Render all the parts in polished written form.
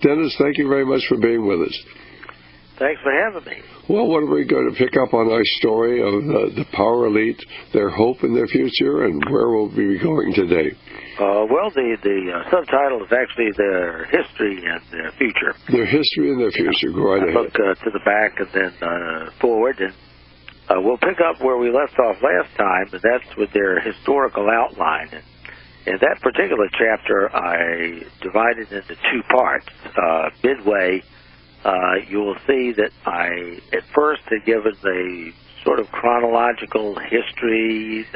Dennis, thank you very much for being with us. Thanks for having me. Well, what are we going to pick up on our story of the power elite, their hope in their future, and where will we be going today? Well, the subtitle is actually their history and their future. Their history and their future. Go right ahead. Look to the back and then forward, and we'll pick up where we left off last time, and that's with their historical outline. And in that particular chapter, I divided into two parts. Midway, you will see that I, at first, had given a sort of chronological history,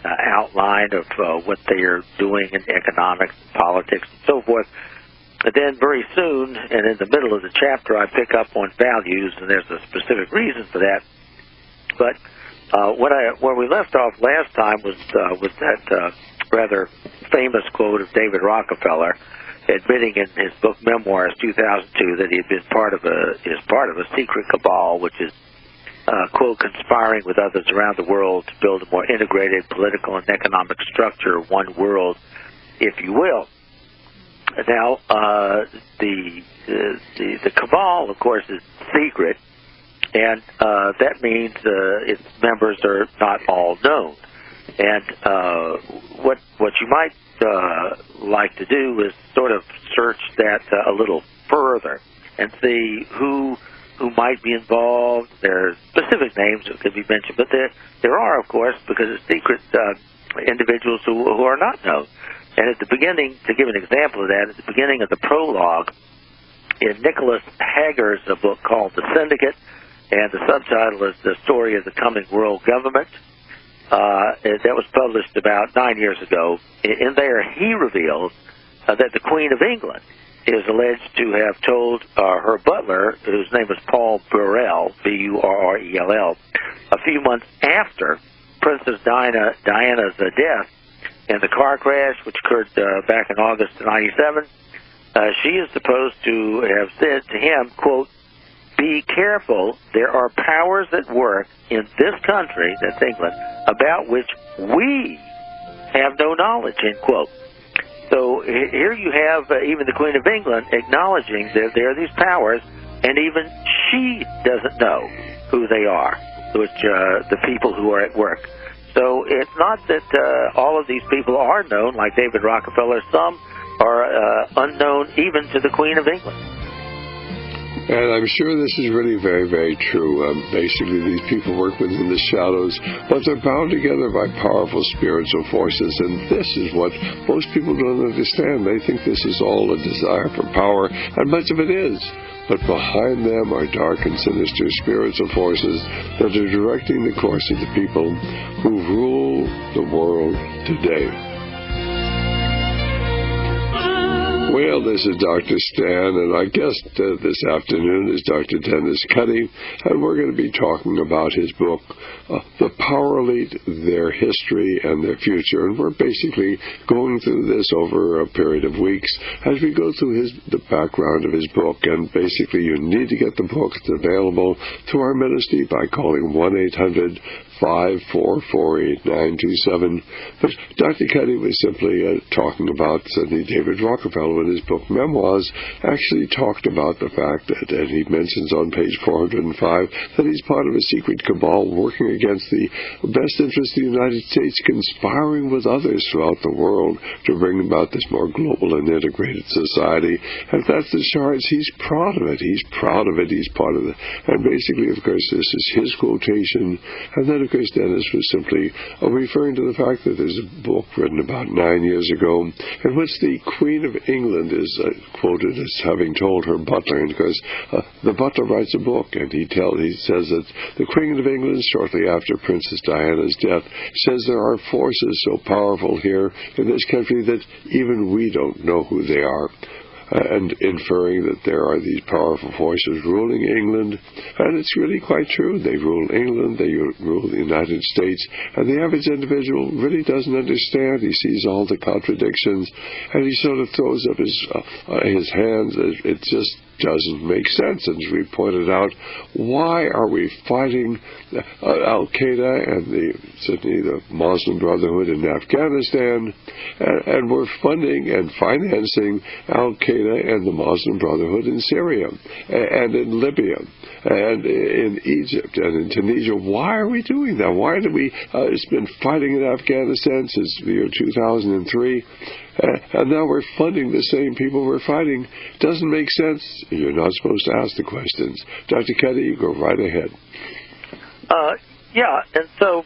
outline of what they are doing in economics, politics, and so forth. And then very soon, and in the middle of the chapter, I pick up on values, and there's a specific reason for that. But where we left off last time was that rather famous quote of David Rockefeller, admitting in his book Memoirs 2002 that he had been part of a secret cabal, which is quote, conspiring with others around the world to build a more integrated political and economic structure, one world, if you will. Now, the cabal, of course, is secret, and that means its members are not all known. And what you might like to do is sort of search that a little further and see who might be involved. There are specific names that could be mentioned, but there are, of course, because it's secret, individuals who are not known. And at the beginning, to give an example of that, at the beginning of the prologue in Nicholas Hager's book called The Syndicate, and the subtitle is The Story of the Coming World Government, that was published about 9 years ago. In there, he reveals that the Queen of England is alleged to have told her butler, whose name was Paul Burrell, B-U-R-R-E-L-L, a few months after Princess Diana's death in the car crash, which occurred back in August of 97, she is supposed to have said to him, quote, "Be careful, there are powers at work in this country," that's England, "about which we have no knowledge," end quote. So here you have even the Queen of England acknowledging that there are these powers, and even she doesn't know who they are, which the people who are at work. So it's not that all of these people are known, like David Rockefeller. Some are unknown even to the Queen of England. And I'm sure this is really very, very true. Basically, these people work within the shadows, but they're bound together by powerful spiritual forces, and this is what most people don't understand. They think this is all a desire for power, and much of it is. But behind them are dark and sinister spiritual forces that are directing the course of the people who rule the world today. Well, this is Dr. Stan, and our guest this afternoon is Dr. Dennis Cuddy, and we're going to be talking about his book, The Power Elite, Their History and Their Future. And we're basically going through this over a period of weeks as we go through the background of his book. And basically, you need to get the book. It's available through our ministry by calling 1-800-544-8927. But Dr. Cuddy was simply talking about certainly David Rockefeller in his book Memoirs, actually talked about the fact that, and he mentions on page 405, that he's part of a secret cabal working against the best interests of the United States, conspiring with others throughout the world to bring about this more global and integrated society. And if that's the charge, he's proud of it. He's proud of it. He's part of it. And basically, of course, this is his quotation. And then, of course, Dennis was simply referring to the fact that there's a book written about 9 years ago in which the Queen of England is quoted as having told her butler, and of course, the butler writes a book, and he says that the Queen of England, shortly after Princess Diana's death, says there are forces so powerful here in this country that even we don't know who they are. And inferring that there are these powerful forces ruling England. And it's really quite true. They rule England, they rule the United States, and the average individual really doesn't understand. He sees all the contradictions, and he sort of throws up his hands. It's just doesn't make sense. And as we pointed out, why are we fighting Al-Qaeda and certainly the Muslim Brotherhood in Afghanistan, and we're funding and financing Al-Qaeda and the Muslim Brotherhood in Syria and in Libya and in Egypt and in Tunisia? Why are we doing that? Why do we it's been fighting in Afghanistan since the year 2003, and now we're funding the same people we're fighting? Doesn't make sense. You're not supposed to ask the questions. Dr. Cuddy, you go right ahead. Yeah, and so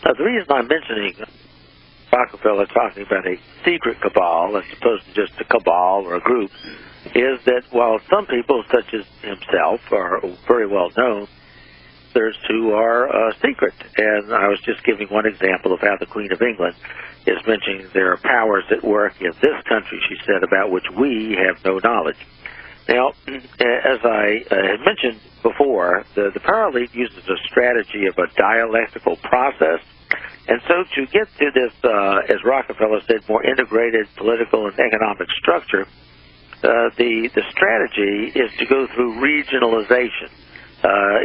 the reason I'm mentioning Rockefeller talking about a secret cabal as opposed to just a cabal or a group is that while some people, such as himself, are very well known, there's who are secret. And I was just giving one example of how the Queen of England is mentioning there are powers at work in this country, she said, about which we have no knowledge. Now, as I had mentioned before, the Power Elite uses a strategy of a dialectical process. And so to get to this, as Rockefeller said, more integrated political and economic structure, the strategy is to go through regionalization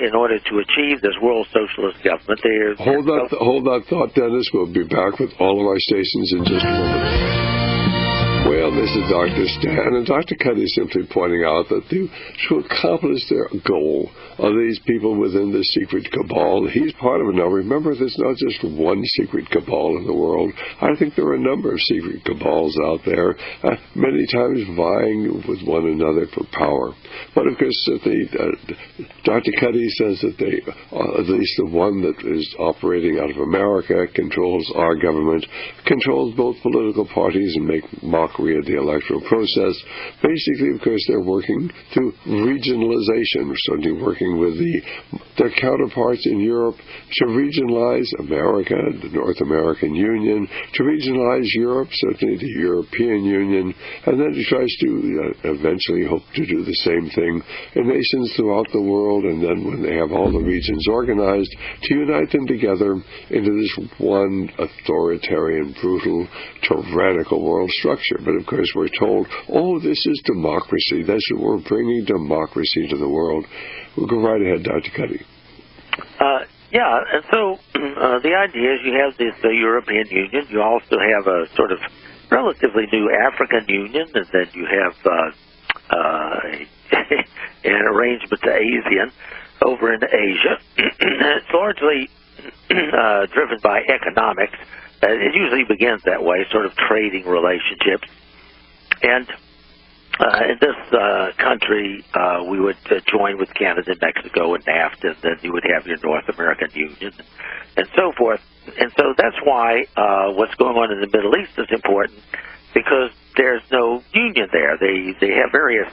in order to achieve this world socialist government. Hold that thought, Dennis. We'll be back with all of our stations in just a moment. Well, this is Dr. Stan, and Dr. Cuddy is simply pointing out that to accomplish their goal of these people within the secret cabal, he's part of it. Now, remember, there's not just one secret cabal in the world. I think there are a number of secret cabals out there, many times vying with one another for power. But, of course, Dr. Cuddy says that at least the one that is operating out of America, controls our government, controls both political parties and make mockery of the electoral process. Basically, because they're working through regionalization, certainly working with their counterparts in Europe to regionalize America, the North American Union, to regionalize Europe, certainly the European Union, and then he tries to eventually hope to do the same thing in nations throughout the world, and then when they have all the regions organized, to unite them together into this one authoritarian, brutal, tyrannical world structure. But of course we're told, oh, this is democracy. We're bringing democracy to the world. We'll go right ahead, Dr. Cuddy. Yeah, and so the idea is you have this European Union. You also have a sort of relatively new African Union, and then you have an arrangement to ASEAN over in Asia. It's largely driven by economics. It usually begins that way, sort of trading relationships. And in this country, we would join with Canada and Mexico and NAFTA, and then you would have your North American Union and so forth. And so that's why what's going on in the Middle East is important, because there's no union there. They have various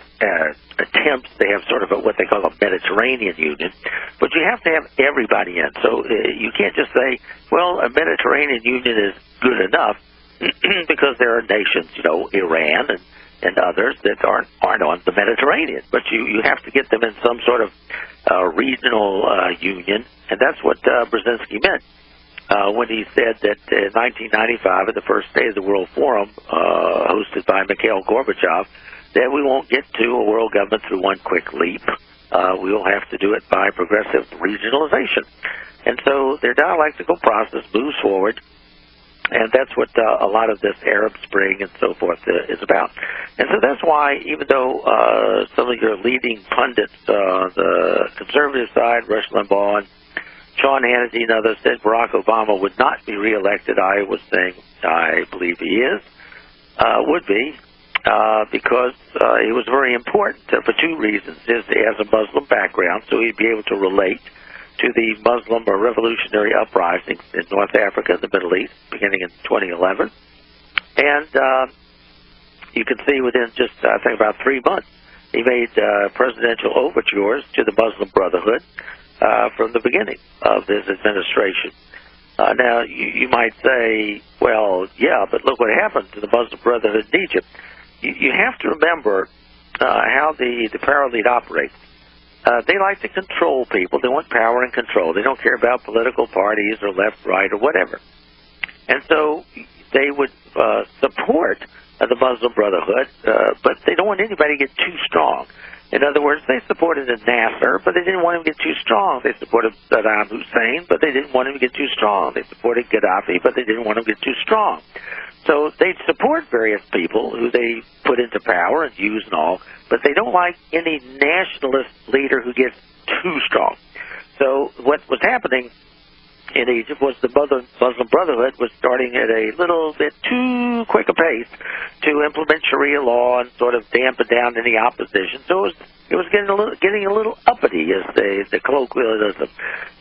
attempts. They have sort of what they call a Mediterranean Union, but you have to have everybody in. So you can't just say, well, a Mediterranean Union is good enough, because there are nations, Iran and others that aren't on the Mediterranean. But you have to get them in some sort of regional union, and that's what Brzezinski meant when he said that in 1995, at the first day of the World Forum, hosted by Mikhail Gorbachev, that we won't get to a world government through one quick leap. We will have to do it by progressive regionalization. And so their dialectical process moves forward, and that's what a lot of this Arab Spring and so forth is about. And so that's why, even though some of your leading pundits on the conservative side, Rush Limbaugh and Sean Hannity and others, said Barack Obama would not be reelected, I was saying I believe he would be, because he was very important for two reasons. He has a Muslim background, so he'd be able to relate to the Muslim or revolutionary uprisings in North Africa and the Middle East beginning in 2011. And you can see within just, I think, about 3 months, he made presidential overtures to the Muslim Brotherhood from the beginning of his administration. Now, you might say, well, yeah, but look what happened to the Muslim Brotherhood in Egypt. You have to remember how the Power Elite operates. They like to control people. They want power and control. They don't care about political parties or left, right, or whatever. And so they would support the Muslim Brotherhood, but they don't want anybody to get too strong. In other words, they supported Nasser, but they didn't want him to get too strong. They supported Saddam Hussein, but they didn't want him to get too strong. They supported Gaddafi, but they didn't want him to get too strong. So they'd support various people who they put into power and use and all, but they don't like any nationalist leader who gets too strong. So what was happening in Egypt was the Muslim Brotherhood was starting at a little bit too quick a pace to implement Sharia law and sort of dampen down any opposition. So it was getting a little uppity, as the colloquialism.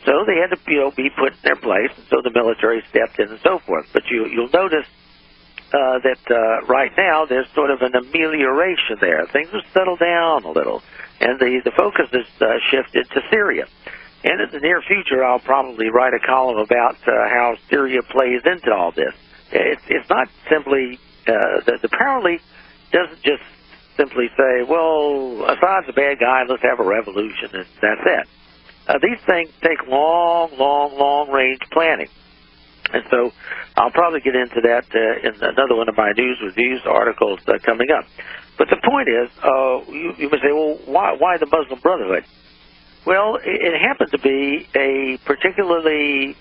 So they had to be put in their place, and so the military stepped in and so forth. But you'll notice that right now there's sort of an amelioration there. Things have settled down a little, and the focus has shifted to Syria. And in the near future, I'll probably write a column about how Syria plays into all this. It's not simply the Power Elite doesn't just simply say, well, Assad's a bad guy, let's have a revolution, and that's it. These things take long-range planning. And so I'll probably get into that in another one of my news reviews articles coming up. But the point is, you may say, well, why the Muslim Brotherhood? Well, it happened to be a particularly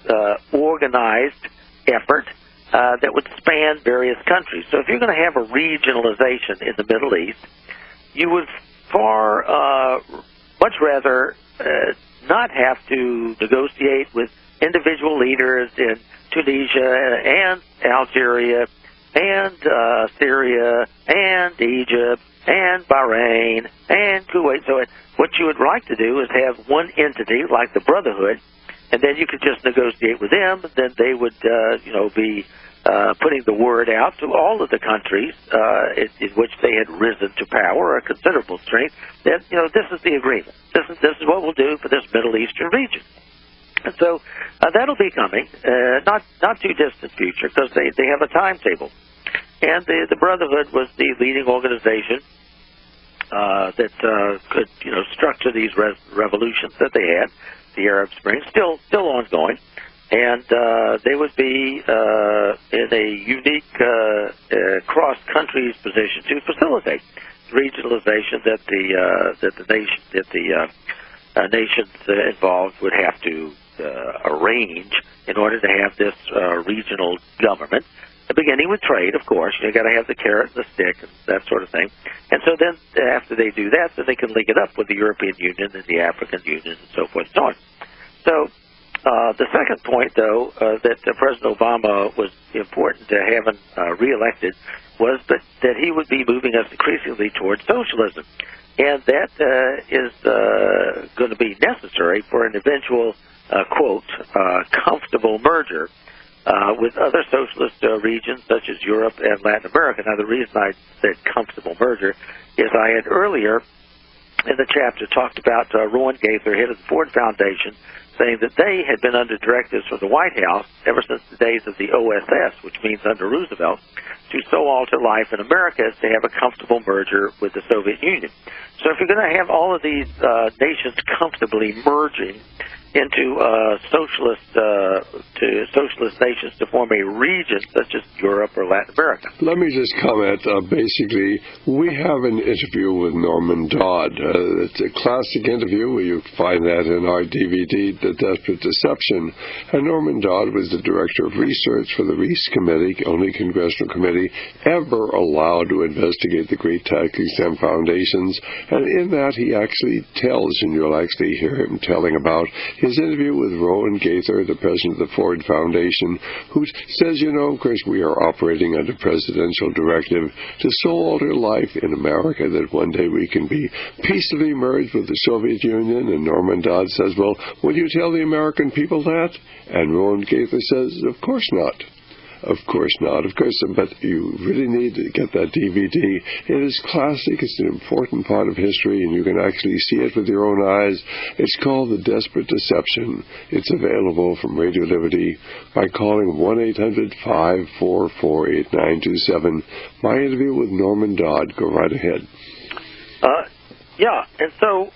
organized effort that would span various countries. So if you're going to have a regionalization in the Middle East, you would much rather not have to negotiate with individual leaders in Tunisia and Algeria and Syria and Egypt and Bahrain and Kuwait. So what you would like to do is have one entity like the Brotherhood, and then you could just negotiate with them, and then they would be putting the word out to all of the countries in which they had risen to power, a considerable strength, that this is the agreement. This is what we'll do for this Middle Eastern region. And so that'll be coming, not too distant future, because they have a timetable. And the Brotherhood was the leading organization that could structure these revolutions that they had, the Arab Spring, still ongoing. And they would be in a unique cross-countries position to facilitate regionalization that the nations involved would have to arrange in order to have this regional government. Beginning with trade, of course. You got to have the carrot and the stick and that sort of thing. And so then after they do that, then they can link it up with the European Union and the African Union and so forth and so on. So the second point, though, that President Obama was important to having reelected was that he would be moving us increasingly towards socialism. And that is going to be necessary for an eventual, quote, comfortable merger with other socialist regions such as Europe and Latin America. Now, the reason I said comfortable merger is I had earlier in the chapter talked about Rowan Gaither, head of the Ford Foundation, saying that they had been under directives from the White House ever since the days of the OSS, which means under Roosevelt, to so alter life in America as to have a comfortable merger with the Soviet Union. So if you're going to have all of these nations comfortably merging into socialist nations to form a region such as Europe or Latin America. Let me just comment. Basically, we have an interview with Norman Dodd. It's a classic interview. You can find that in our DVD, The Desperate Deception. And Norman Dodd was the director of research for the Reese Committee, only congressional committee ever allowed to investigate the great tax-exempt foundations. And in that, he actually tells, and you'll actually hear him telling about his interview with Rowan Gaither, the president of the Ford Foundation, who says, of course, we are operating under presidential directive to so alter life in America that one day we can be peacefully merged with the Soviet Union. And Norman Dodd says, well, will you tell the American people that? And Rowan Gaither says, of course not. Of course not. Of course, but you really need to get that DVD. It is classic. It's an important part of history, and you can actually see it with your own eyes. It's called The Desperate Deception. It's available from Radio Liberty by calling 1-800-544-8927. My interview with Norman Dodd. Go right ahead. Yeah, and so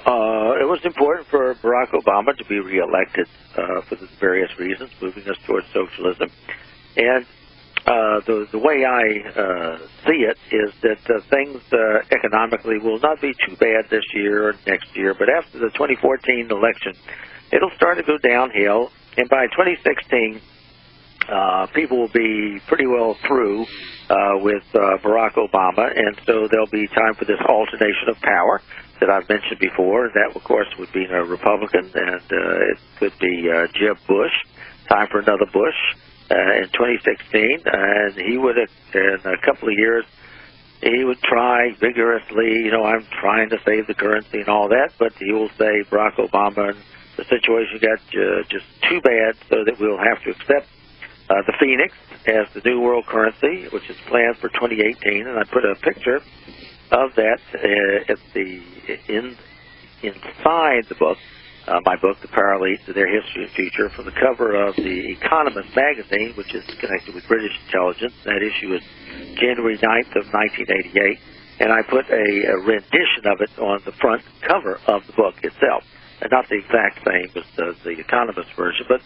it was important for Barack Obama to be reelected for the various reasons, moving us towards socialism. And the way I see it is that things economically will not be too bad this year or next year, but after the 2014 election, it'll start to go downhill, and by 2016, people will be pretty well through with Barack Obama, and so there'll be time for this alternation of power that I've mentioned before. That, of course, would be a Republican, and it could be Jeb Bush. Time for another Bush in 2016, and he would, in a couple of years, he would try vigorously, I'm trying to save the currency and all that, but he will say Barack Obama and the situation got just too bad so that we'll have to accept the Phoenix as the new world currency, which is planned for 2018, and I put a picture of that inside the book, my book, The Paraleaks of Their History and Future, from the cover of The Economist magazine, which is connected with British intelligence. That issue is January 9th of 1988, and I put a rendition of it on the front cover of the book itself. And not the exact same as the Economist version, but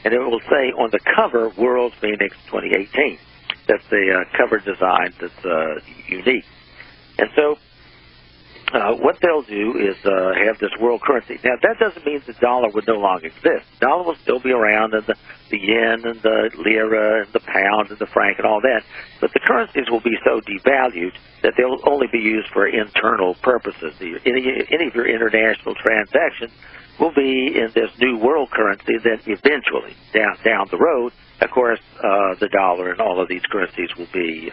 it will say on the cover, World Phoenix 2018. That's the cover design that's unique. And so what they'll do is have this world currency. Now, that doesn't mean the dollar would no longer exist. The dollar will still be around, and the yen and the lira and the pound and the franc and all that, but the currencies will be so devalued that they'll only be used for internal purposes. Any of your international transactions will be in this new world currency. Then eventually, down the road, of course, the dollar and all of these currencies will be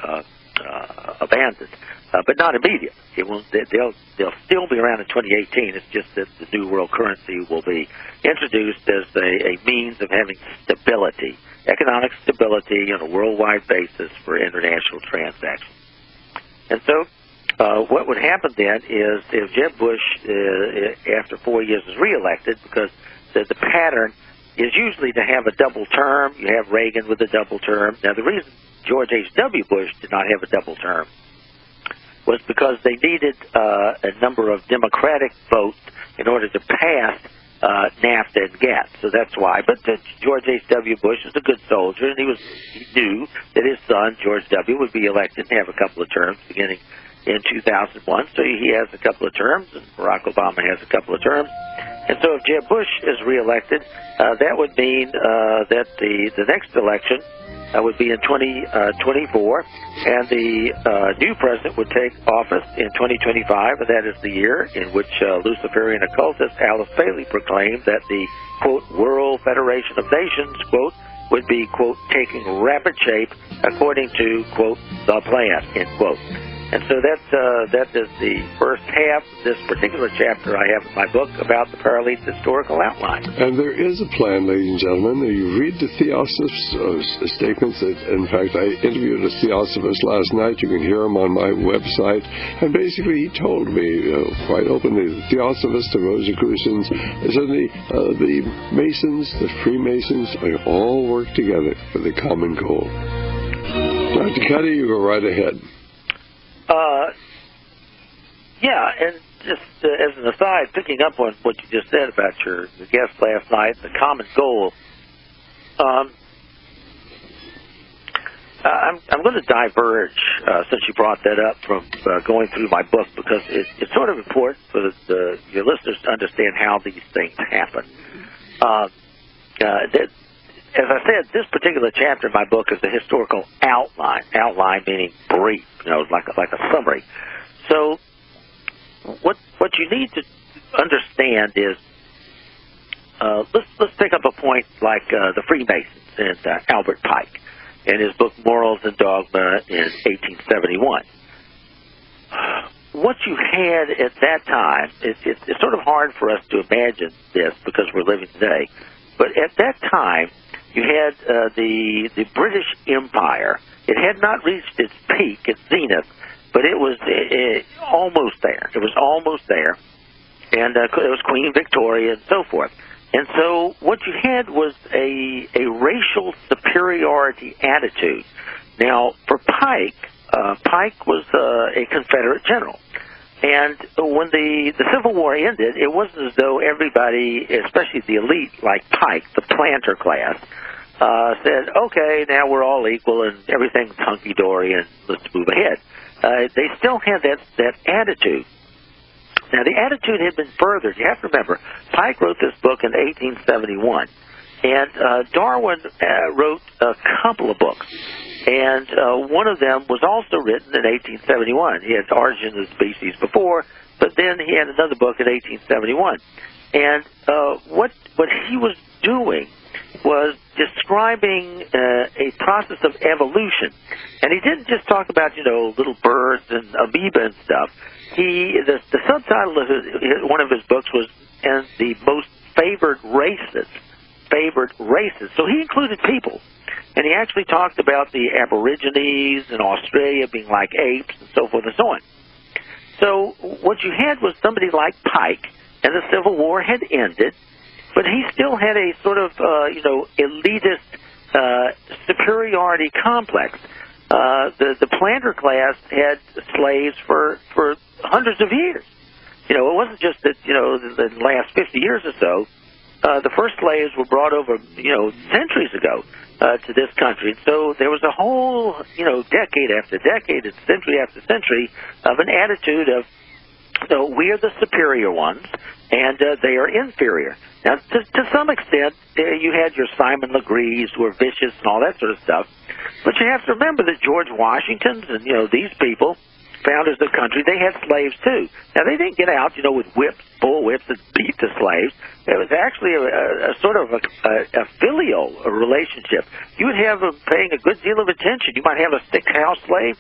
abandoned, but not immediately. They'll still be around in 2018. It's just that the new world currency will be introduced as a means of having stability, economic stability on a worldwide basis for international transactions. And so what would happen then is if Jeb Bush, after 4 years, is reelected, because the pattern is usually to have a double term. You have Reagan with a double term. Now, the reason George H.W. Bush did not have a double term was because they needed a number of Democratic votes in order to pass NAFTA and GATT. So that's why. But George H.W. Bush was a good soldier, and he knew that his son, George W., would be elected and have a couple of terms beginning in 2001. So he has a couple of terms, and Barack Obama has a couple of terms. And so if Jeb Bush is reelected, that would mean that the next election would be in 2024, and the new president would take office in 2025, and that is the year in which Luciferian occultist Alice Bailey proclaimed that the, quote, World Federation of Nations, quote, would be, quote, taking rapid shape according to, quote, the plan, end quote. And so that is the first half of this particular chapter I have in my book about the Paraleaks historical outline. And there is a plan, ladies and gentlemen. You read the Theosophist statements. In fact, I interviewed a Theosophist last night. You can hear him on my website. And basically, he told me quite openly, the Theosophists, the Rosicrucians, certainly the Masons, the Freemasons, they all work together for the common goal. Dr. Cuddy, you go right ahead. Yeah, and just as an aside, picking up on what you just said about your guest last night, the common goal, I'm going to diverge, since you brought that up, from going through my book, because it's sort of important for your listeners to understand how these things happen. As I said, this particular chapter in my book is the historical outline. Outline meaning brief, like a summary. So what you need to understand is, let's pick up a point like the Freemasons and Albert Pike in his book Morals and Dogma in 1871. What you had at that time, it's sort of hard for us to imagine this because we're living today, but at that time you had the British Empire. It had not reached its peak, its zenith, but it was almost there. It was almost there, and it was Queen Victoria and so forth. And so what you had was a racial superiority attitude. Now, for Pike, Pike was a Confederate general. And when the Civil War ended, it wasn't as though everybody, especially the elite like Pike, the planter class, said, okay, now we're all equal and everything's hunky-dory and let's move ahead. They still had that attitude. Now, the attitude had been furthered. You have to remember, Pike wrote this book in 1871, and Darwin wrote a couple of books. And one of them was also written in 1871. He had Origin of the Species before, but then he had another book in 1871. And what he was doing was describing a process of evolution. And he didn't just talk about, little birds and amoeba and stuff. The subtitle of one of his books was "And the Most Favored Races." Favored races. So he included people. And he actually talked about the Aborigines in Australia being like apes and so forth and so on. So what you had was somebody like Pike, and the Civil War had ended, but he still had a sort of, elitist superiority complex. The planter class had slaves for hundreds of years. It wasn't just that, the last 50 years or so. The first slaves were brought over, centuries ago to this country. And so there was a whole, decade after decade and century after century of an attitude of, we are the superior ones, and they are inferior. Now, to some extent, you had your Simon Legrees who were vicious and all that sort of stuff. But you have to remember that George Washington's and, these people, founders of the country, they had slaves too. Now, they didn't get out, with whips, bull whips, and beat the slaves. It was actually a sort of a filial relationship. You would have them paying a good deal of attention. You might have a sick house slave,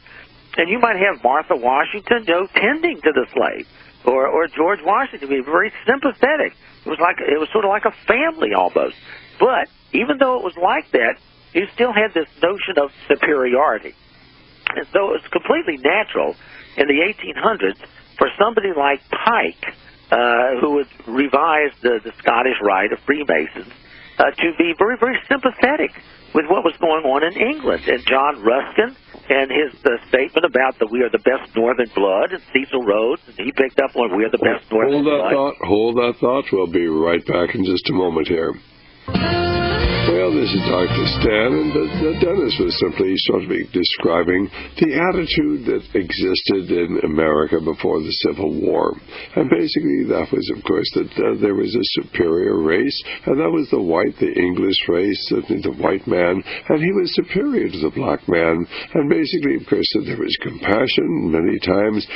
and you might have Martha Washington, tending to the slave, or George Washington be very sympathetic. It was sort of like a family almost. But even though it was like that, you still had this notion of superiority. And so it's completely natural in the 1800s for somebody like Pike, who had revised the Scottish Rite of Freemasons, to be very, very sympathetic with what was going on in England. And John Ruskin and his statement about we are the best northern blood, and Cecil Rhodes, and he picked up on we are the best northern blood. Hold that thought. We'll be right back in just a moment here. Well, this is Dr. Stan, and Dennis was simply sort of describing the attitude that existed in America before the Civil War. And basically that was, of course, that there was a superior race, and that was the English race, certainly the white man, and he was superior to the black man. And basically, of course, that there was compassion many times,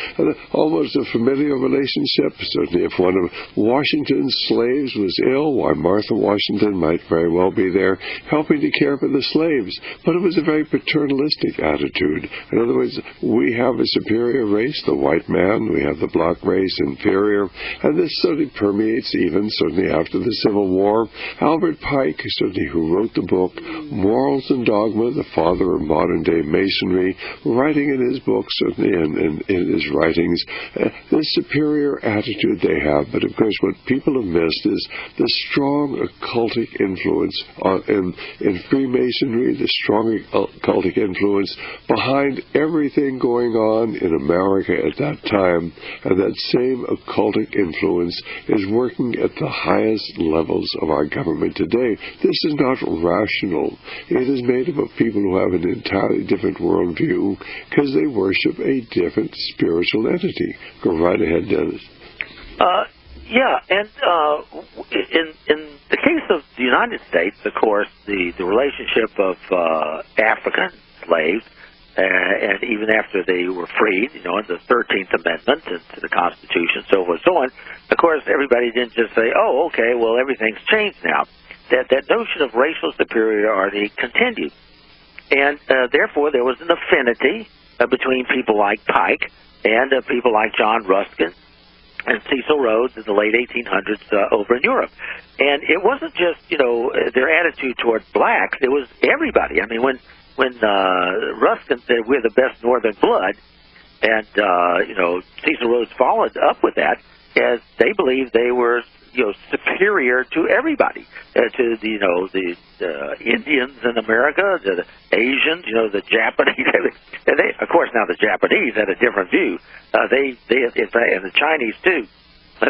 almost a familiar relationship. Certainly if one of Washington's slaves was ill, why, Martha Washington might very well be there helping to care for the slaves. But it was a very paternalistic attitude. In other words, we have a superior race, the white man, we have the black race, inferior, and this certainly permeates even certainly after the Civil War. Albert Pike, certainly who wrote the book Morals and Dogma, the father of modern-day Masonry, writing in his book, certainly in his writings, this superior attitude they have. But of course what people have missed is the strong occultic influence in Freemasonry, the strong occultic influence behind everything going on in America at that time. And that same occultic influence is working at the highest levels of our government today. This is not rational. It is made up of people who have an entirely different worldview because they worship a different spiritual entity. Go right ahead, Dennis. Yeah, and in the case of the United States, of course, the relationship of African slaves, and even after they were freed, in the 13th Amendment to the Constitution, so forth and so on, of course, everybody didn't just say, oh, okay, well, everything's changed now. That notion of racial superiority continued. And therefore, there was an affinity between people like Pike and people like John Ruskin and Cecil Rhodes in the late 1800s over in Europe. And it wasn't just, their attitude toward blacks. It was everybody. I mean, when Ruskin said we're the best northern blood, and, Cecil Rhodes followed up with that, as they believed they were, superior to everybody, to the Indians in America, to the Asians, the Japanese. Of course, now the Japanese had a different view. And the Chinese too.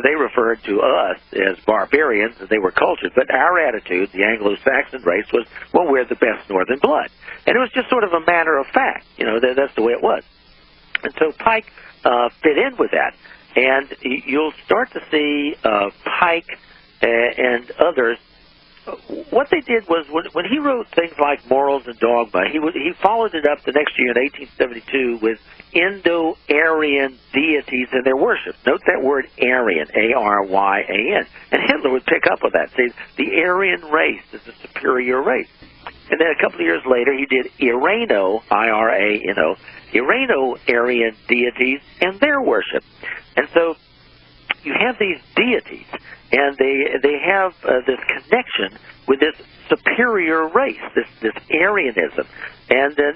they referred to us as barbarians, and they were cultured. But our attitude, the Anglo-Saxon race, was, well, we're the best northern blood. And it was just sort of a matter of fact. That's the way it was. And so Pike fit in with that. And you'll start to see Pike and others. What they did was, when he wrote things like Morals and Dogma, he followed it up the next year in 1872 with Indo-Aryan deities and their worship. Note that word Aryan, A-R-Y-A-N. And Hitler would pick up on that, say the Aryan race is a superior race. And then a couple of years later, he did Irano, I-R-A-N-O, Irano-Aryan deities and their worship. And so you have these deities, and they have this connection with this superior race, this Aryanism. And then,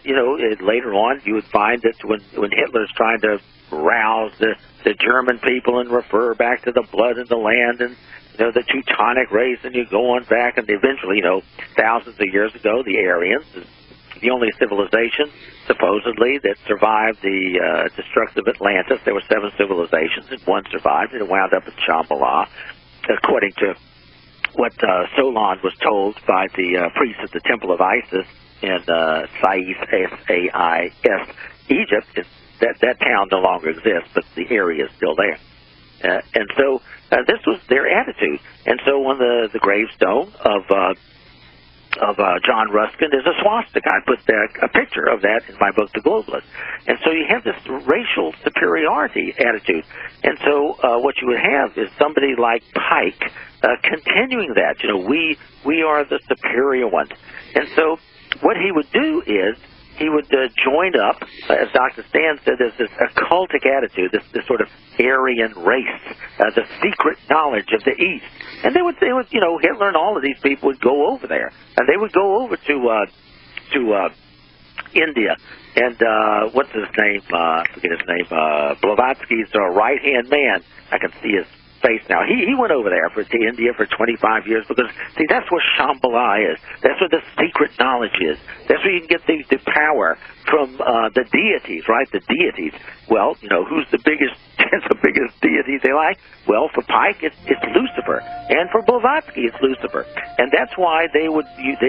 later on, you would find that when Hitler's trying to rouse the German people and refer back to the blood and the land and, the Teutonic race, and you go on back, and eventually, thousands of years ago, the Aryans, the only civilization, supposedly, that survived the destruction of Atlantis. There were 7 civilizations, and one survived, and it wound up in Shambhala, according to what Solon was told by the priests at the Temple of Isis in Sais, S-A-I-S, Egypt. That town no longer exists, but the area is still there. And so this was their attitude. And so on the gravestone of John Ruskin, there's a swastika. I put a picture of that in my book, The Globalist. And so you have this racial superiority attitude. And so what you would have is somebody like Pike continuing that. We are the superior ones. And so what he would do is he would join up, as Dr. Stan said, there's this occultic attitude, this sort of Aryan race, the secret knowledge of the East. And they would, Hitler and all of these people would go over there, and they would go over to India. And what's his name? I forget his name. Blavatsky's right-hand man. I can see his face now. He went over there to India for 25 years because, see, that's where Shambhala is. That's where the secret knowledge is. That's where you can get the power from the deities, right? The deities. Well, who's the biggest deity they like? Well, for Pike, it's Lucifer, and for Blavatsky, it's Lucifer, and that's why they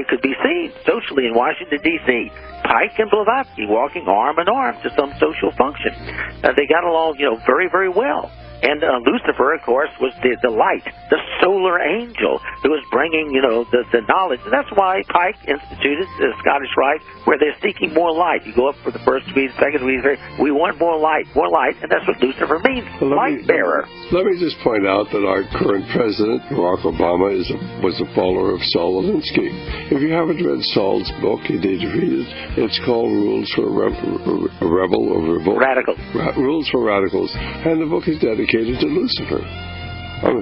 could be seen socially in Washington D.C. Pike and Blavatsky walking arm in arm to some social function. They got along, very, very well. And Lucifer, of course, was the light, the solar angel who was bringing, the knowledge. And that's why Pike instituted the Scottish Rite, where they're seeking more light. You go up for the first week, second week, we want more light, and that's what Lucifer means, light bearer. Let me just point out that our current president, Barack Obama, was a follower of Saul Alinsky. If you haven't read Saul's book, you need to read it. It's called Rules for a Rebel or Revolt. Radicals. Rules for Radicals. And the book is dedicated to Lucifer.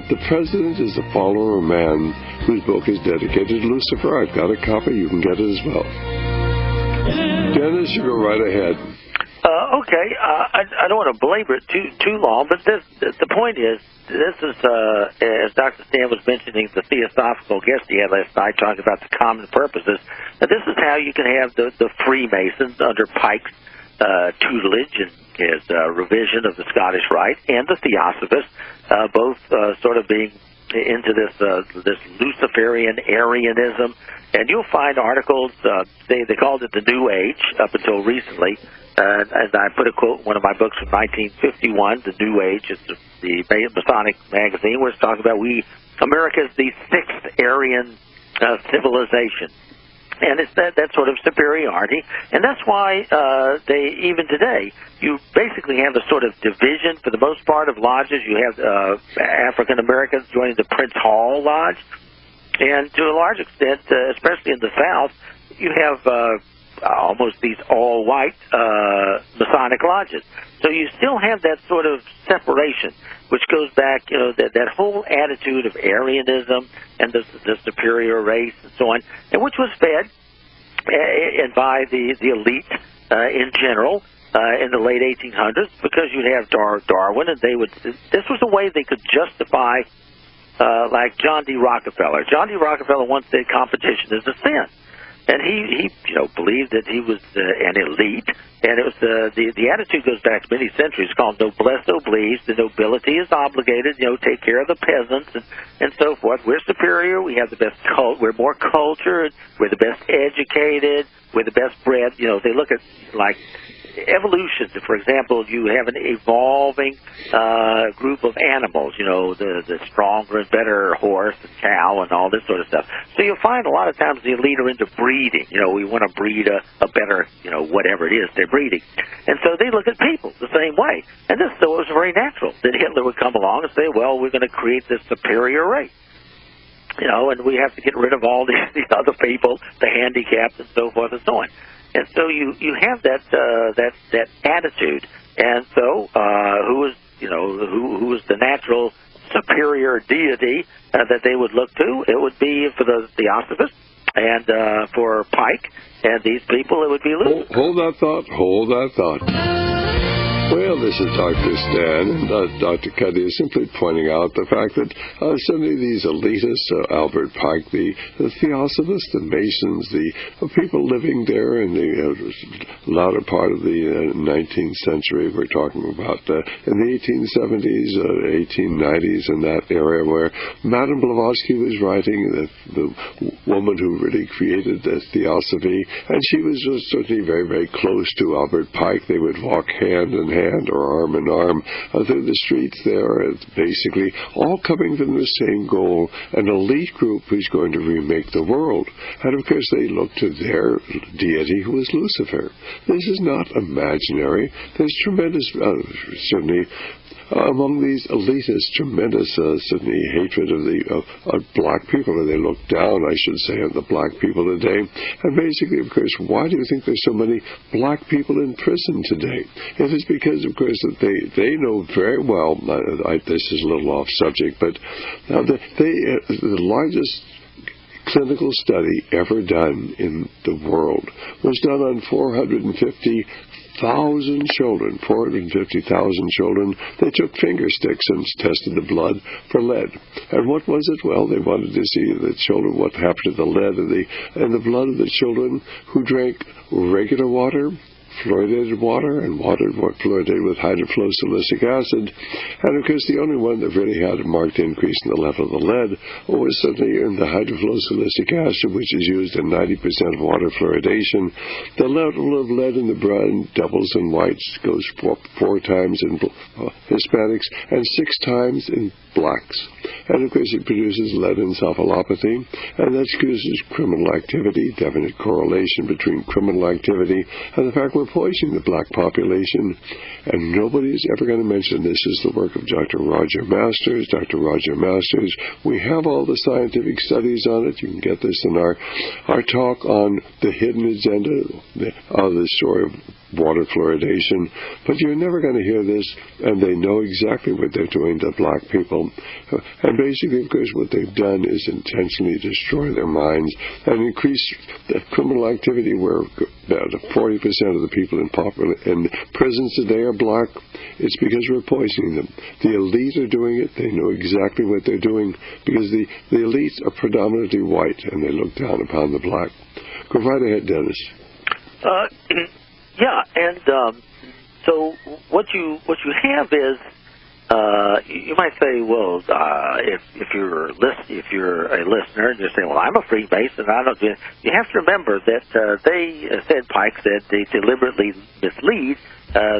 The president is a follower of a man whose book is dedicated to Lucifer. I've got a copy. You can get it as well. Dennis, you go right ahead. Okay. I don't want to belabor it too long, but the point is, this is, as Dr. Stan was mentioning, the theosophical guest he had last night talking about the common purposes. Now, this is how you can have the Freemasons under Pike's tutelage and his revision of the Scottish Rite, and the Theosophists, both sort of being into this Luciferian Arianism. And you'll find articles, they called it the New Age up until recently. And I put a quote in one of my books from 1951, The New Age. It's the Masonic magazine, where it's talking about America's the 6th Aryan civilization. And it's that sort of superiority. And that's why even today, you basically have a sort of division, for the most part, of lodges. You have African Americans joining the Prince Hall Lodge. And to a large extent, especially in the South, you have almost these all-white Masonic lodges. So you still have that sort of separation, which goes back, that whole attitude of Aryanism and the superior race and so on, and which was fed and by the elite in general in the late 1800s, because you'd have Darwin, and this was a way they could justify, like John D. Rockefeller. John D. Rockefeller once said competition is a sin. And he believed that he was an elite, and it was the attitude goes back many centuries, called noblesse oblige. The nobility is obligated, take care of the peasants and so forth. We're superior. We have the best we're more cultured. We're the best educated. We're the best bred. They look at like evolution. For example, you have an evolving group of animals, the stronger and better horse and cow and all this sort of stuff. So you'll find a lot of times the elite are into breeding. We want to breed a better, whatever it is they're breeding. And so they look at people the same way. And this, so it was very natural that Hitler would come along and say, well, we're going to create this superior race. And we have to get rid of all these other people, the handicapped and so forth and so on. And so you have that attitude, and so who is the natural superior deity that they would look to? It would be for the Theosophists, and for Pike and these people, it would be Lucifer. Hold that thought. Well, this is Dr. Stan, and Dr. Cuddy is simply pointing out the fact that suddenly these elitists, Albert Pike, the Theosophists, the Masons, the people living there in the latter part of the 19th century, we're talking about in the 1870s, 1890s, in that area where Madame Blavatsky was writing, the woman who really created the Theosophy, and she was certainly very, very close to Albert Pike. They would walk hand in hand or arm in arm through the streets there, basically all coming from the same goal, an elite group who's going to remake the world. And of course they look to their deity, who is Lucifer. This is not imaginary. There's tremendous, certainly, among these elitists, tremendous certainly hatred of black people, or they look down, I should say, on the black people today. And basically, of course, why do you think there's so many black people in prison today? It is because, of course, that they know very well, this is a little off subject, but the largest clinical study ever done in the world was done on 450,000 children. They took finger sticks and tested the blood for lead. And what was it? Well, they wanted to see the children, what happened to the lead in the blood of the children who drank regular water, fluoridated water, and water fluoridated with hydrofluosilicic acid. And of course, the only one that really had a marked increase in the level of the lead was certainly in the hydrofluosilicic acid, which is used in 90% of water fluoridation. The level of lead in the blood doubles in whites, goes four times in Hispanics, and 6 times in blacks. And of course, it produces lead encephalopathy, and that causes criminal activity, definite correlation between criminal activity and the fact we're poisoning the black population. And nobody's ever going to mention this is the work of Dr. Roger Masters. Dr. Roger Masters, we have all the scientific studies on it. You can get this in our talk on the hidden agenda of the story of water fluoridation, but you're never going to hear this, and they know exactly what they're doing to black people. And basically, of course, what they've done is intentionally destroy their minds and increase the criminal activity where about 40% of the people in prisons today are black. It's because we're poisoning them. The elite are doing it. They know exactly what they're doing because the elites are predominantly white, and they look down upon the black. Go right ahead, Dennis. Yeah, and so what you have is you might say, well, if you're a listener and you're saying, well, I'm a Freemason, I don't do it. You have to remember that Pike said they deliberately mislead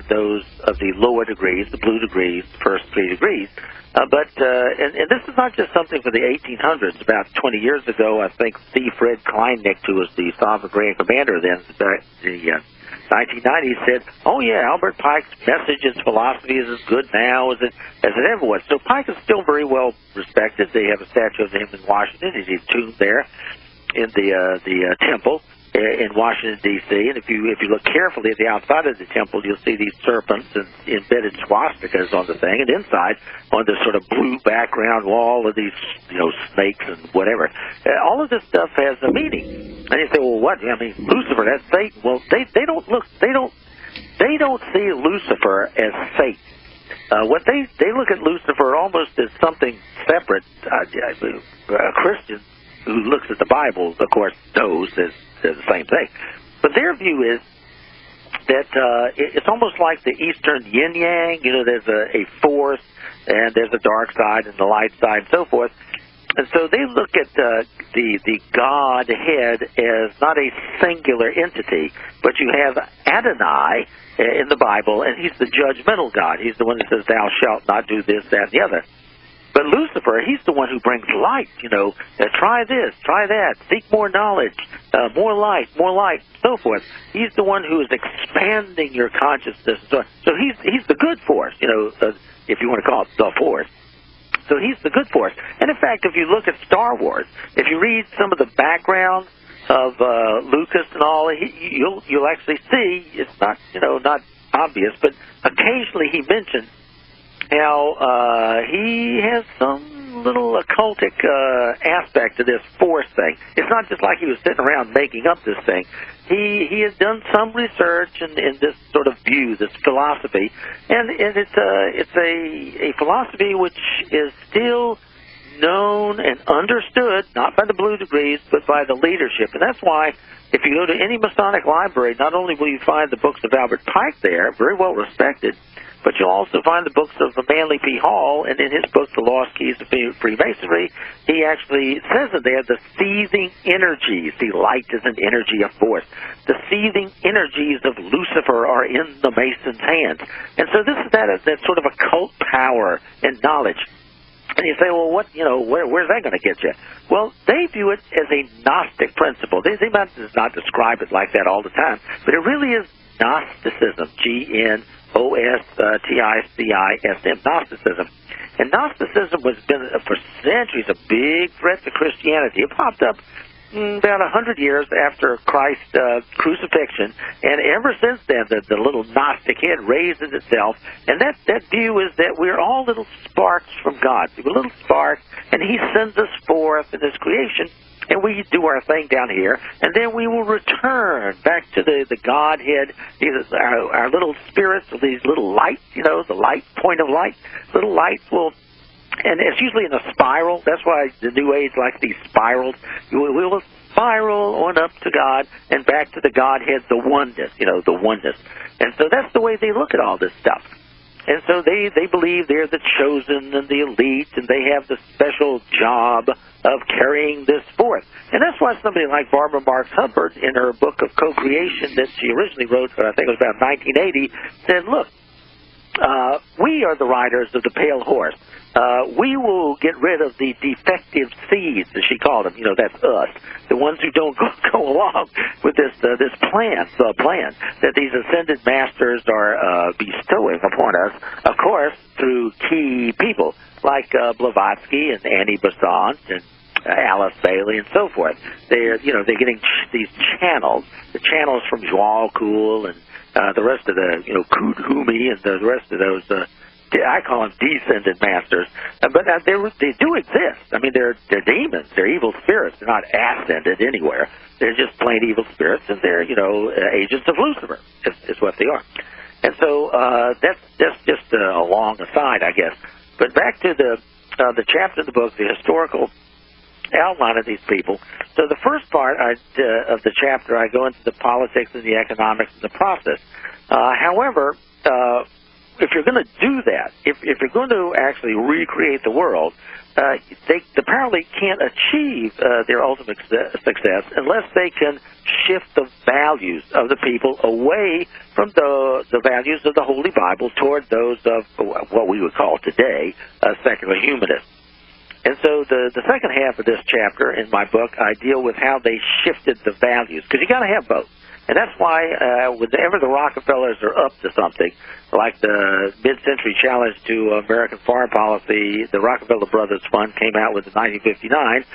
those of the lower degrees, the blue degrees, the first 3 degrees. And this is not just something for the 1800s. About 20 years ago, I think C. Fred Kleinnicht, who was the Sovereign Grand Commander then, the 1990s, said, oh yeah, Albert Pike's message, his philosophy is as good now as it ever was. So Pike is still very well respected. They have a statue of him in Washington. He's entombed there in the temple in Washington, D.C., and if you look carefully at the outside of the temple, you'll see these serpents and embedded swastikas on the thing, and inside, on this sort of blue background wall of these, snakes and whatever. All of this stuff has a meaning. And you say, well, what? I mean, Lucifer, that's Satan. Well, they don't see Lucifer as Satan. What they look at Lucifer almost as something separate. A Christian who looks at the Bible, of course, knows that view is that it's almost like the Eastern yin-yang. You know, there's a force, and there's a dark side and the light side and so forth. And so they look at the Godhead as not a singular entity, but you have Adonai in the Bible, and he's the judgmental God. He's the one that says, thou shalt not do this, that, and the other. But Lucifer, he's the one who brings light, you know, try this, try that, seek more knowledge, more light, so forth. He's the one who is expanding your consciousness. So he's the good force, you know, if you want to call it the force. So he's the good force. And in fact, if you look at Star Wars, if you read some of the background of Lucas and all, you'll actually see it's not, you know, not obvious, but occasionally he mentions how he has some little occultic aspect to this force thing. It's not just like he was sitting around making up this thing. He has done some research in this sort of view, this philosophy, and it's a philosophy which is still known and understood, not by the Blue Degrees, but by the leadership. And that's why, if you go to any Masonic library, not only will you find the books of Albert Pike there, very well respected, but you'll also find the books of Manly P. Hall, and in his book, The Lost Keys to Freemasonry, he actually says in there the seething energies. See, light is an energy of force. The seething energies of Lucifer are in the Mason's hands. And so this is that sort of occult power and knowledge. And you say, well, what, you know, where's that going to get you? Well, they view it as a Gnostic principle. They might not describe it like that all the time, but it really is Gnosticism, Gnosticism, Gnosticism. And Gnosticism has been, for centuries, a big threat to Christianity. It popped up about 100 years after Christ's crucifixion, and ever since then, the little Gnostic head raises itself, and that view is that we're all little sparks from God. We're little sparks, and He sends us forth in His creation, and we do our thing down here, and then we will return back to the Godhead. Our little spirits, these little lights, you know, the light, point of light, little lights will, and it's usually in a spiral. That's why the New Age likes these spirals. We will spiral on up to God and back to the Godhead, the oneness, you know, the oneness. And so that's the way they look at all this stuff. And so they believe they're the chosen and the elite, and they have the special job of carrying this forth. And that's why somebody like Barbara Marx Hubbard, in her book of Co-Creation that she originally wrote, I think it was about 1980, said, look, we are the riders of the pale horse. We will get rid of the defective seeds, as she called them. You know, that's us, the ones who don't go along with this plan that these ascended masters are bestowing upon us. Of course, through key people like Blavatsky and Annie Besant and Alice Bailey and so forth. They're getting these channels, the channels from Joao Kuhl and the rest of the Kudhumi and the rest of those. I call them descended masters, but they do exist. I mean, they're demons. They're evil spirits. They're not ascended anywhere. They're just plain evil spirits, and they're agents of Lucifer is what they are. And so that's just a long aside, I guess. But back to the chapter of the book, the historical outline of these people. So the first part of the chapter, I go into the politics and the economics and the process. However, if you're going to do that, if you're going to actually recreate the world, they apparently can't achieve their ultimate success unless they can shift the values of the people away from the values of the Holy Bible toward those of what we would call today secular humanists. And so the second half of this chapter in my book, I deal with how they shifted the values, because you got to have both. And that's why whenever the Rockefellers are up to something, like the mid-century challenge to American foreign policy, the Rockefeller Brothers Fund came out with in 1959,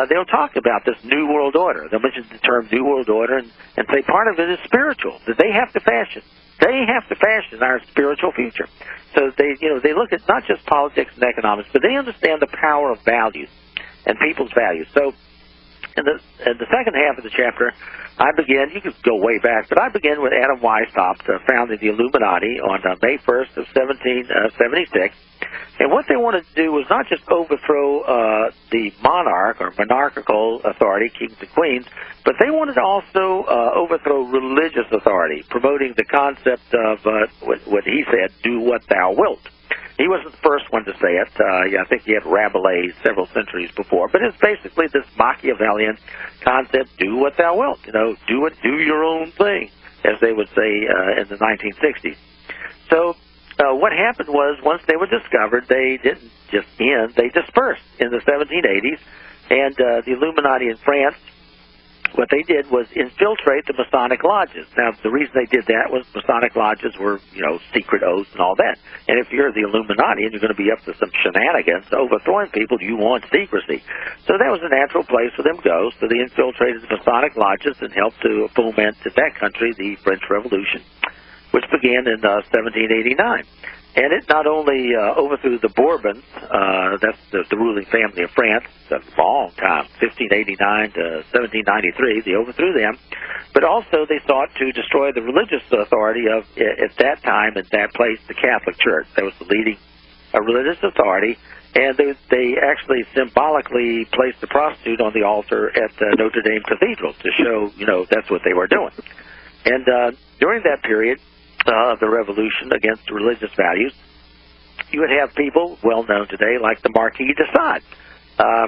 they'll talk about this New World Order. They'll mention the term New World Order and say part of it is spiritual, that they have to fashion. They have to fashion our spiritual future. So they look at not just politics and economics, but they understand the power of values and people's values. So In the second half of the chapter, I begin, you could go way back, but I begin with Adam Weishaupt founding the Illuminati on May 1st of 1776. And what they wanted to do was not just overthrow the monarch or monarchical authority, kings and queens, but they wanted to also overthrow religious authority, promoting the concept of what he said, do what thou wilt. He wasn't the first one to say it. I think he had Rabelais several centuries before. But it's basically this Machiavellian concept, do what thou wilt. Do your own thing, as they would say in the 1960s. So what happened was, once they were discovered, they didn't just end, they dispersed in the 1780s. And the Illuminati in France, what they did was infiltrate the Masonic lodges. Now, the reason they did that was Masonic lodges were, secret oaths and all that. And if you're the Illuminati and you're going to be up to some shenanigans, overthrowing people, you want secrecy. So that was a natural place for them to go. So they infiltrated the Masonic lodges and helped to foment in that country the French Revolution, which began in 1789. And it not only overthrew the Bourbons, that's the ruling family of France, a long time, 1589 to 1793, they overthrew them, but also they sought to destroy the religious authority of, at that time, at that place, the Catholic Church. That was the leading religious authority, and they actually symbolically placed the prostitute on the altar at Notre Dame Cathedral to show, that's what they were doing. And during that period, the revolution against religious values, you would have people well known today like the Marquis de Sade,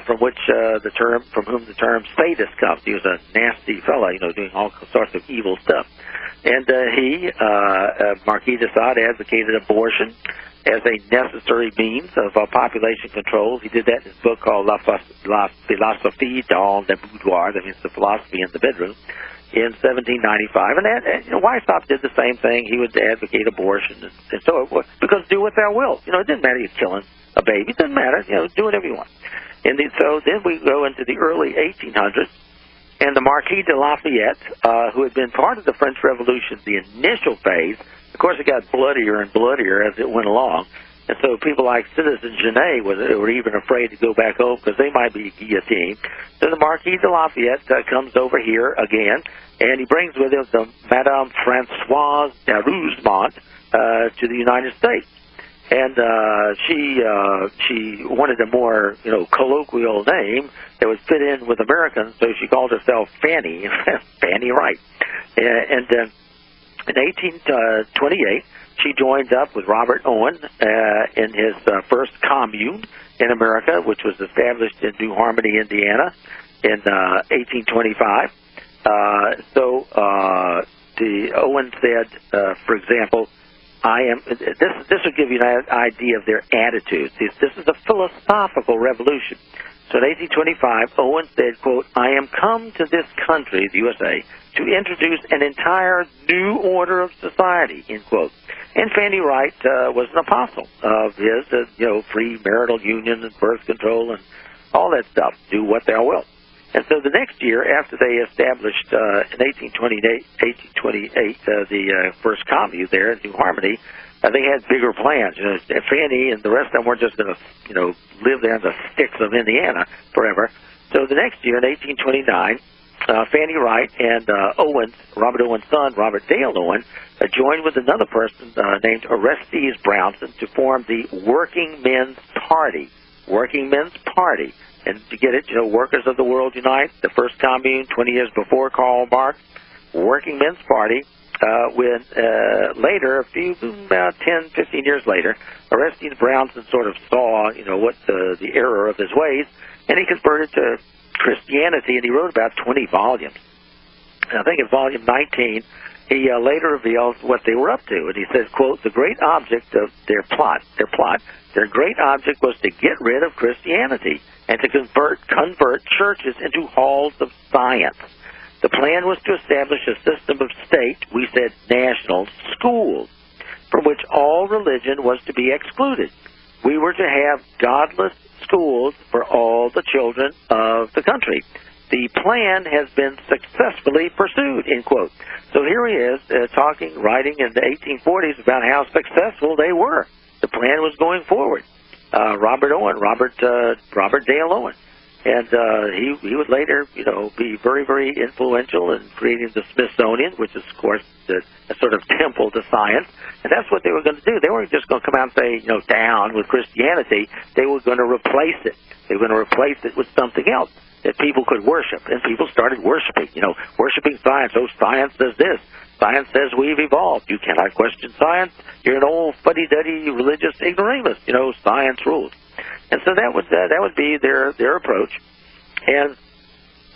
from whom the term sadist comes. He was a nasty fellow, doing all sorts of evil stuff. And Marquis de Sade advocated abortion as a necessary means of population control. He did that in his book called La Philosophie dans le boudoir, that means the philosophy in the bedroom, in 1795, and Weishaupt did the same thing. He would advocate abortion, and so because do what thou wilt. It didn't matter you're killing a baby. It doesn't matter. Do whatever you want. And so then we go into the early 1800s, and the Marquis de Lafayette, who had been part of the French Revolution, the initial phase. Of course, it got bloodier and bloodier as it went along. And so people like Citizen Genet were even afraid to go back home because they might be guillotined. So the Marquis de Lafayette comes over here again, and he brings with him the Madame Françoise de Rougemont to the United States. And she wanted a more colloquial name that would fit in with Americans, so she called herself Fanny, Fanny Wright. And in 1828, she joined up with Robert Owen in his first commune in America, which was established in New Harmony, Indiana, in 1825. The Owen said, for example, this will give you an idea of their attitudes. This is a philosophical revolution. So in 1825, Owen said, quote, I am come to this country, the USA, to introduce an entire new order of society, end quote. And Fanny Wright was an apostle of his, free marital union and birth control and all that stuff. Do what thou wilt. And so the next year, after they established in 1828 the first commune there in New Harmony, they had bigger plans. Fanny and the rest of them weren't just going to, live there in the sticks of Indiana forever. So the next year, in 1829, Fanny Wright and Robert Owen's son, Robert Dale Owen, joined with another person named Orestes Brownson to form the Working Men's Party. Working Men's Party. And to get it, Workers of the World Unite, the first commune 20 years before Karl Marx, Working Men's Party, when later, about 10, 15 years later, Orestes Brownson sort of saw, what the error of his ways, and he converted to Christianity, and he wrote about 20 volumes. And I think in volume 19, he later reveals what they were up to, and he says, quote, the great object of their great object was to get rid of Christianity and to convert churches into halls of science. The plan was to establish a system of state, we said national, schools, from which all religion was to be excluded. We were to have godless schools for all the children of the country. The plan has been successfully pursued, end quote. So here he is writing in the 1840s about how successful they were. The plan was going forward. Robert Dale Owen. And he would later, be very, very influential in creating the Smithsonian, which is, of course, a sort of temple to science. And that's what they were going to do. They weren't just going to come out and say, down with Christianity. They were going to replace it. They were going to replace it with something else that people could worship. And people started worshiping, worshiping science. Oh, science says this. Science says we've evolved. You cannot question science. You're an old fuddy-duddy religious ignoramus. Science rules. And so that would be their approach. And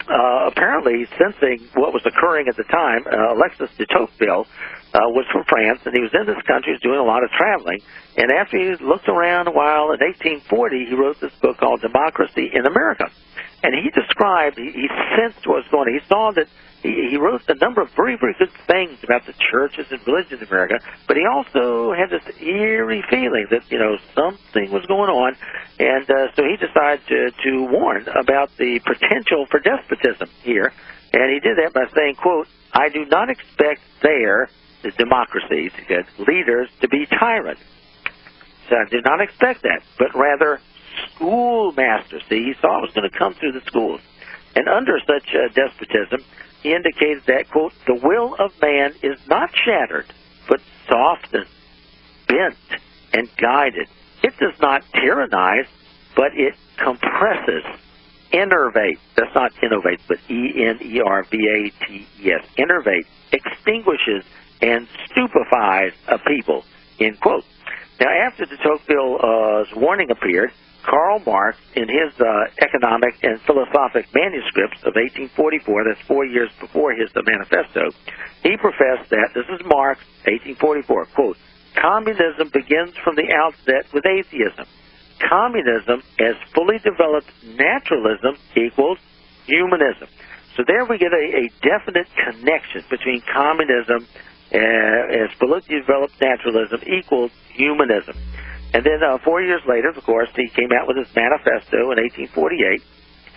apparently, sensing what was occurring at the time, Alexis de Tocqueville was from France, and he was in this country, was doing a lot of traveling. And after he looked around a while, in 1840, he wrote this book called Democracy in America. And he described, he sensed what was going on. He saw that he wrote a number of very, very good things about the churches and religion in America, but he also had this eerie feeling that, something was going on. And so he decided to warn about the potential for despotism here. And he did that by saying, quote, I do not expect the democracies, he said, leaders to be tyrants. So I do not expect that, but rather schoolmasters. See, he saw it was going to come through the schools. And under such despotism, he indicated that, quote, the will of man is not shattered, but softened, bent, and guided. It does not tyrannize, but it compresses, enervates. That's not innovate, but E-N-E-R-V-A-T-E-S. Enervate, extinguishes, and stupefies a people, end quote. Now, after de Tocqueville's warning appeared, Karl Marx, in his economic and philosophic manuscripts of 1844, that's 4 years before his manifesto, he professed that, this is Marx, 1844, quote, communism begins from the outset with atheism. Communism as fully developed naturalism equals humanism. So there we get a definite connection between communism as fully developed naturalism equals humanism. And then 4 years later, of course, he came out with his manifesto in 1848.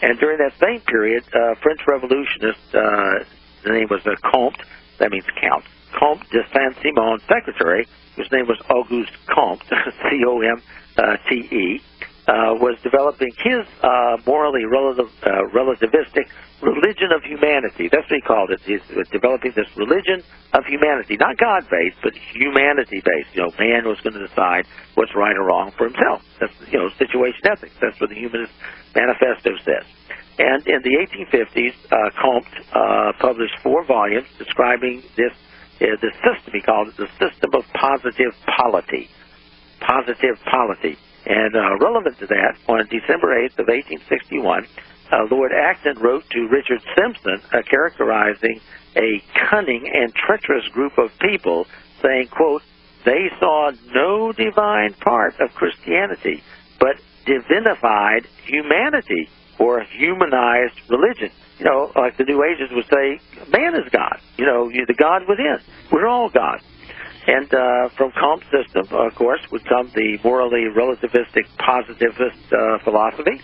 And during that same period, French revolutionist, the name was Comte, that means Count, Comte de Saint-Simon's secretary, whose name was Auguste Comte, C-O-M-T-E, was developing his morally relativistic religion of humanity. That's what he called it. He's developing this religion of humanity, not God-based, but humanity-based. Man was going to decide what's right or wrong for himself. That's, situation ethics. That's what the Humanist Manifesto says. And in the 1850s, Comte published 4 volumes describing this system. He called it the system of positive polity. Positive polity. And relevant to that, on December 8th of 1861, Lord Acton wrote to Richard Simpson, characterizing a cunning and treacherous group of people, saying, quote, they saw no divine part of Christianity, but divinified humanity or humanized religion. Like the New Agers would say, man is God. You're the God within. We're all God. And from Comte's system, of course, would come the morally relativistic positivist philosophy,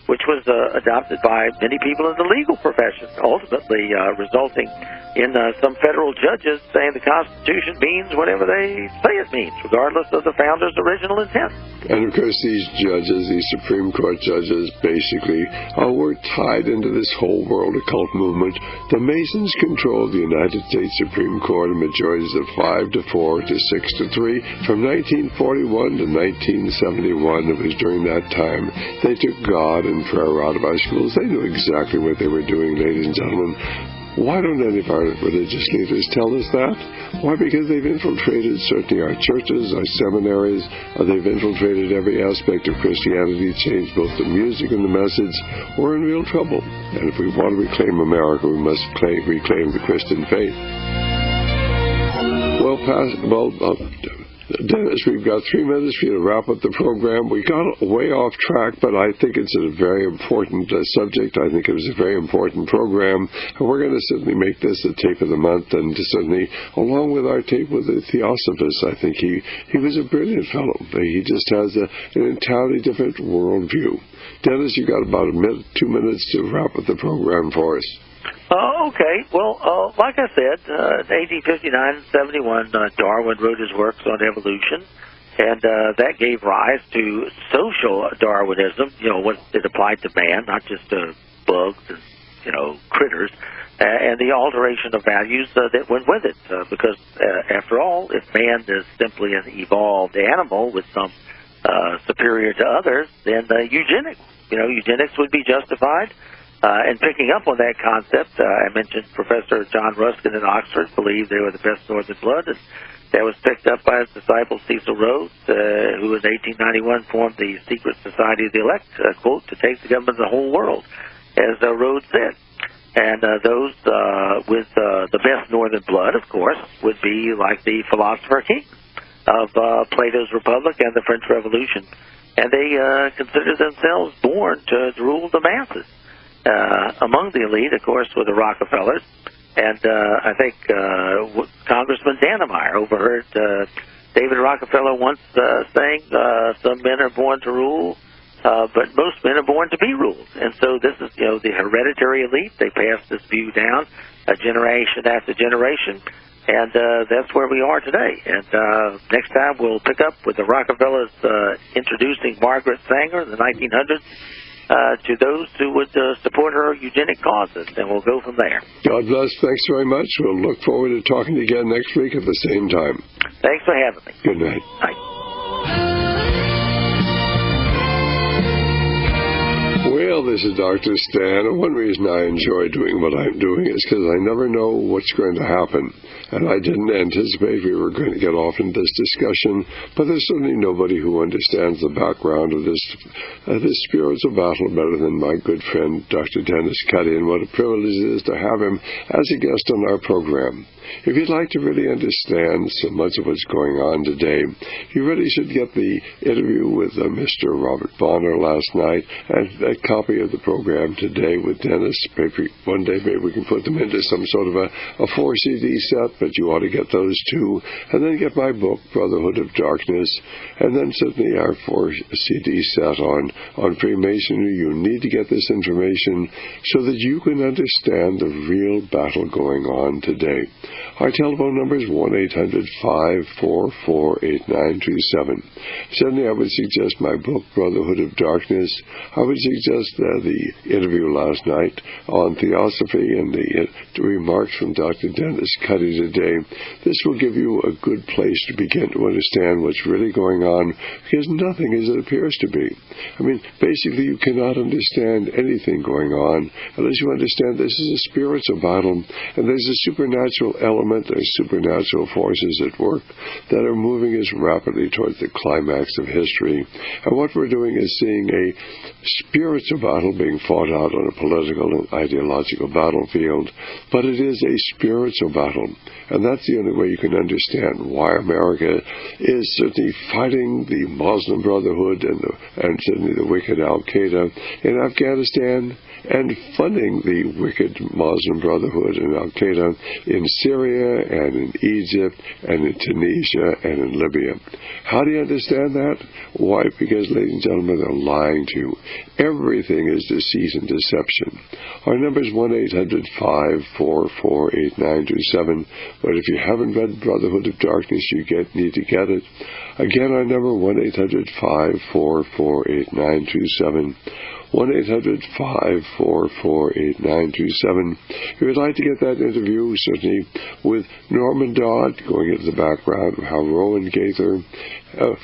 which was adopted by many people in the legal profession, ultimately resulting in some federal judges saying the Constitution means whatever they say it means, regardless of the founders' original intent. And of course, these judges, these Supreme Court judges, basically were tied into this whole world occult movement. The Masons controlled the United States Supreme Court in majorities of 5-4 to 6-3 from 1941 to 1971. It was during that time they took God and prayer out of our schools. They knew exactly what they were doing, ladies and gentlemen. Why don't any of our religious leaders tell us that? Why? Because they've infiltrated certainly our churches, our seminaries. They've infiltrated every aspect of Christianity, changed both the music and the message. We're in real trouble. And if we want to reclaim America, we must reclaim the Christian faith. Dennis, we've got 3 minutes for you to wrap up the program. We got way off track, but I think it's a very important subject. I think it was a very important program. And we're going to certainly make this the tape of the month, and certainly, along with our tape with the Theosophist, I think he was a brilliant fellow. He just has an entirely different worldview. Dennis, you got about 2 minutes to wrap up the program for us. Okay. Well, like I said, in 1859 and 71, Darwin wrote his works on evolution, And that gave rise to social Darwinism, what it applied to man, not just to bugs and, critters, and the alteration of values that went with it. Because, after all, if man is simply an evolved animal with some superior to others, then eugenics would be justified. And picking up on that concept, I mentioned Professor John Ruskin in Oxford believed they were the best northern blood, and that was picked up by his disciple Cecil Rhodes, who in 1891 formed the Secret Society of the Elect, quote, to take the government of the whole world, as Rhodes said. And those with the best northern blood, of course, would be like the philosopher king of Plato's Republic and the French Revolution. And they considered themselves born to rule the masses. Among the elite, of course, were the Rockefellers. And I think Congressman Dannemeyer overheard David Rockefeller once saying, some men are born to rule, but most men are born to be ruled. And so this is, the hereditary elite. They pass this view down generation after generation. And that's where we are today. And next time we'll pick up with the Rockefellers introducing Margaret Sanger in the 1900s. To those who would support her eugenic causes, and we'll go from there. God bless. Thanks very much. We'll look forward to talking to you again next week at the same time. Thanks for having me. Good night. Night. Well, this is Dr. Stan, and one reason I enjoy doing what I'm doing is because I never know what's going to happen. And I didn't anticipate we were going to get off in this discussion, but there's certainly nobody who understands the background of this spiritual battle better than my good friend, Dr. Dennis Cuddy, and what a privilege it is to have him as a guest on our program. If you'd like to really understand so much of what's going on today, you really should get the interview with Mr. Robert Bonner last night and a copy of the program today with Dennis. Maybe one day maybe we can put them into some sort of a 4-CD set, but you ought to get those too. And then get my book, Brotherhood of Darkness, and then certainly our 4-CD set on Freemasonry. You need to get this information so that you can understand the real battle going on today. Our telephone number is 1-800-544-8927. Certainly I would suggest my book, Brotherhood of Darkness. I would suggest the interview last night on Theosophy and the remarks from Dr. Dennis Cuddy today. This will give you a good place to begin to understand what's really going on, because nothing is as it appears to be. I mean, basically you cannot understand anything going on unless you understand this is a spiritual battle, and there's a supernatural element, there's supernatural forces at work that are moving us rapidly towards the climax of history. And what we're doing is seeing a spiritual battle being fought out on a political and ideological battlefield, but it is a spiritual battle. And that's the only way you can understand why America is certainly fighting the Muslim Brotherhood and certainly the wicked Al-Qaeda in Afghanistan, and funding the wicked Muslim Brotherhood and Al-Qaeda in Syria and in Egypt and in Tunisia and in Libya. How do you understand that? Why? Because, ladies and gentlemen, they're lying to you. Everything is deceit and deception. Our number is 1-800-544-8927, but if you haven't read Brotherhood of Darkness, you need to get it. Again, our number 1-800-544-8927. 1-800-544-8927. If you'd like to get that interview, certainly with Norman Dodd, going into the background of how Rowan Gaither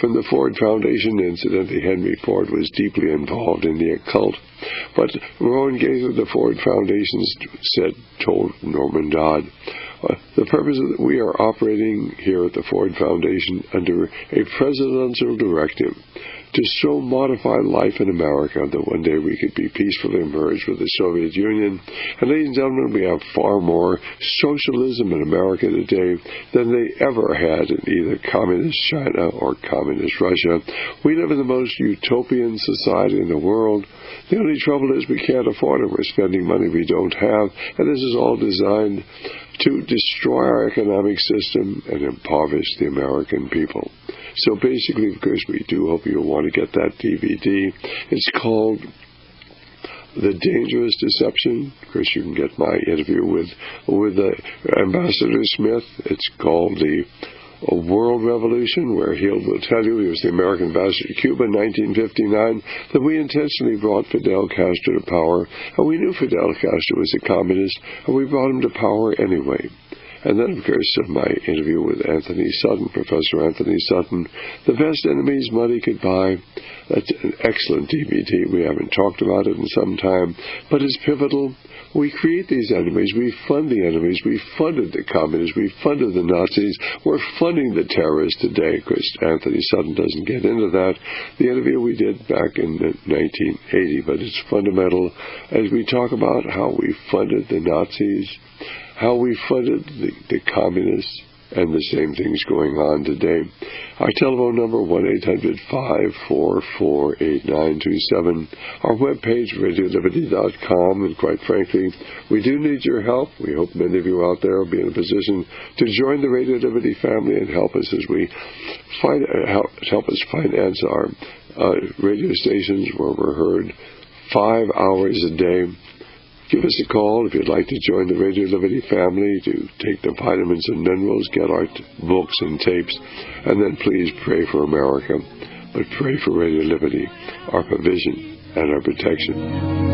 from the Ford Foundation, incidentally, Henry Ford was deeply involved in the occult. But Rowan Gaither, the Ford Foundation, told Norman Dodd, the purpose of we are operating here at the Ford Foundation under a presidential directive to so modify life in America that one day we could be peacefully merged with the Soviet Union. And ladies and gentlemen, we have far more socialism in America today than they ever had in either communist China or communist Russia. We live in the most utopian society in the world. The only trouble is we can't afford it. We're spending money we don't have, and this is all designed to destroy our economic system and impoverish the American people. So basically, of course, we do hope you'll want to get that DVD. It's called The Dangerous Deception. Of course, you can get my interview with Ambassador Smith. It's called the a world revolution, where he will tell you, he was the American ambassador to Cuba in 1959, that we intentionally brought Fidel Castro to power, and we knew Fidel Castro was a communist, and we brought him to power anyway. And then, of course, my interview with Anthony Sutton, Professor Anthony Sutton, The Best Enemies Money Could Buy. That's an excellent DVD. We haven't talked about it in some time, but it's pivotal. We create these enemies. We fund the enemies. We funded the communists. We funded the Nazis. We're funding the terrorists today. Of course, Anthony Sutton doesn't get into that. The interview we did back in 1980, but it's fundamental as we talk about how we funded the Nazis, how we funded the communists, and the same things going on today. Our telephone number, 1-800-544-8927. Our webpage, RadioLiberty.com. And quite frankly, we do need your help. We hope many of you out there will be in a position to join the Radio Liberty family and help us as we help us finance our radio stations where we're heard 5 hours a day. Give us a call if you'd like to join the Radio Liberty family, to take the vitamins and minerals, get our books and tapes, and then please pray for America, but pray for Radio Liberty, our provision and our protection.